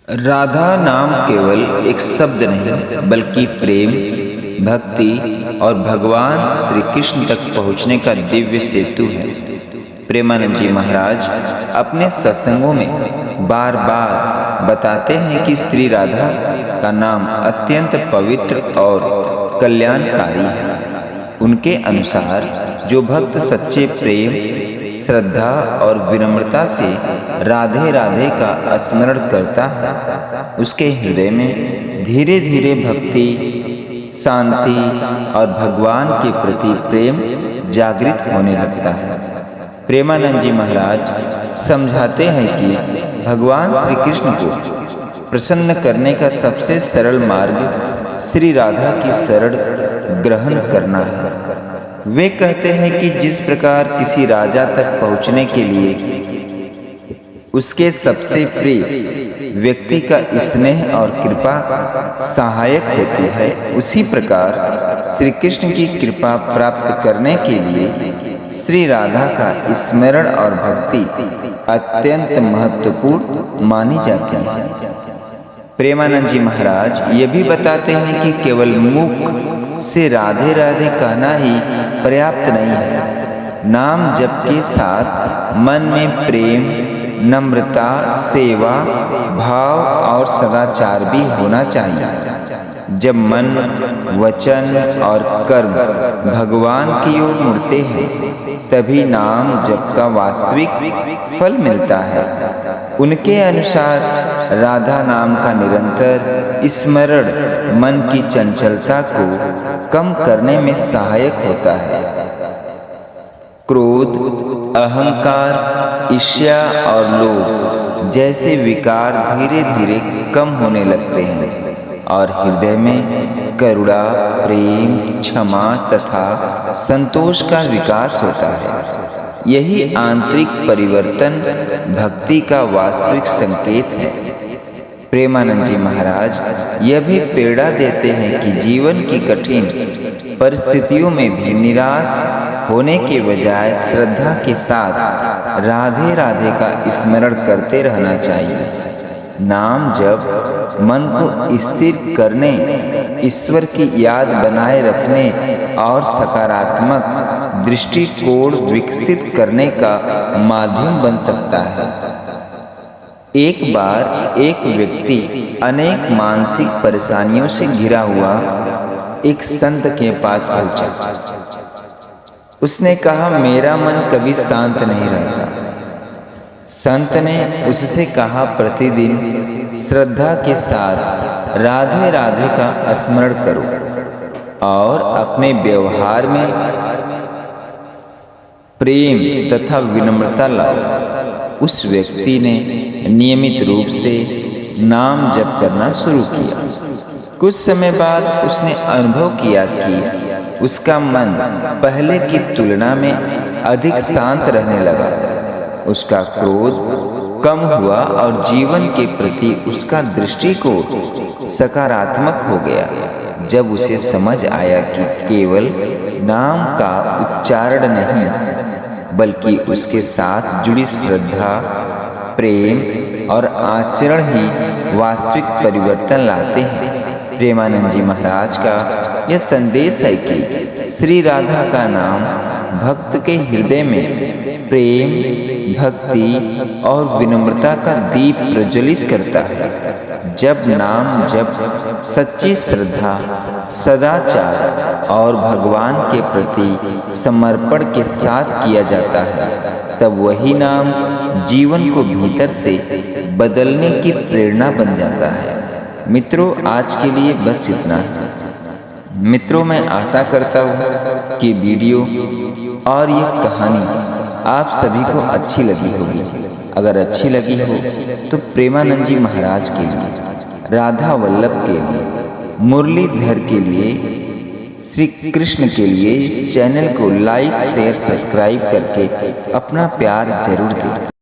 राधा नाम केवल एक शब्द नहीं बल्कि प्रेम, भक्ति और भगवान श्री कृष्ण तक पहुँचने का दिव्य सेतु है। प्रेमानंद जी महाराज अपने सत्संगों में बार बार बताते हैं कि श्री राधा का नाम अत्यंत पवित्र और कल्याणकारी है। उनके अनुसार जो भक्त सच्चे प्रेम, श्रद्धा और विनम्रता से राधे राधे का स्मरण करता है, उसके हृदय में धीरे धीरे भक्ति, शांति और भगवान के प्रति प्रेम जागृत होने लगता है। प्रेमानंद जी महाराज समझाते हैं कि भगवान श्री कृष्ण को प्रसन्न करने का सबसे सरल मार्ग श्री राधा की शरण ग्रहण करना है। वे कहते हैं कि जिस प्रकार किसी राजा तक पहुंचने के लिए उसके सबसे प्रिय व्यक्ति का स्नेह और कृपा सहायक होती है, उसी प्रकार श्री कृष्ण की कृपा प्राप्त करने के लिए श्री राधा का स्मरण और भक्ति अत्यंत महत्वपूर्ण मानी जाती है। प्रेमानंद जी महाराज ये भी बताते हैं कि केवल मुख से राधे राधे कहना ही पर्याप्त नहीं है। नाम जप के साथ मन में प्रेम, नम्रता, सेवा भाव और सदाचार भी होना चाहिए। जब मन, वचन और कर्म भगवान की ओर मुड़ते हैं तभी नाम जप का वास्तविक फल मिलता है। उनके अनुसार राधा नाम का निरंतर स्मरण मन की चंचलता को कम करने में सहायक होता है। क्रोध, अहंकार, ईर्ष्या और लोभ जैसे विकार धीरे धीरे कम होने लगते हैं और हृदय में करुणा, प्रेम, क्षमा तथा संतोष का विकास होता है। यही आंतरिक परिवर्तन भक्ति का वास्तविक संकेत है। प्रेमानंद जी महाराज यह भी प्रेरणा देते हैं कि जीवन की कठिन परिस्थितियों में भी निराश होने के बजाय श्रद्धा के साथ राधे राधे का स्मरण करते रहना चाहिए। नाम जप मन को स्थिर करने, ईश्वर की याद बनाए रखने और सकारात्मक दृष्टिकोण विकसित करने का माध्यम बन सकता है। एक बार एक व्यक्ति अनेक मानसिक परेशानियों से घिरा हुआ एक संत के पास पहुंचा। उसने कहा, मेरा मन कभी शांत नहीं रहता। संत ने उससे कहा, प्रतिदिन श्रद्धा के साथ राधे राधे का स्मरण करो और अपने व्यवहार में प्रेम तथा विनम्रता लाओ। उस व्यक्ति ने नियमित रूप से नाम जप करना शुरू किया। कुछ समय बाद उसने अनुभव किया कि उसका मन पहले की तुलना में अधिक शांत रहने लगा। उसका क्रोध कम हुआ और जीवन के प्रति उसका दृष्टिकोण सकारात्मक हो गया। जब उसे समझ आया कि केवल नाम का उच्चारण नहीं बल्कि उसके साथ जुड़ी श्रद्धा, प्रेम और आचरण ही वास्तविक परिवर्तन लाते हैं। प्रेमानंद जी महाराज का यह संदेश है कि श्री राधा का नाम भक्त के हृदय में प्रेम, भक्ति और विनम्रता का दीप प्रज्वलित करता है। जब नाम जप सच्ची श्रद्धा, सदाचार और भगवान के प्रति समर्पण के साथ किया जाता है, तब वही नाम जीवन को भीतर से बदलने की प्रेरणा बन जाता है। मित्रों, आज के लिए बस इतना ही। मित्रों, मैं आशा करता हूँ कि वीडियो और ये कहानी आप सभी को अच्छी लगी होगी। अगर अच्छी लगी हो तो प्रेमानंद जी महाराज के लिए, राधा वल्लभ के लिए, मुरलीधर के लिए, श्री कृष्ण के लिए इस चैनल को लाइक, शेयर, सब्सक्राइब करके अपना प्यार जरूर दें।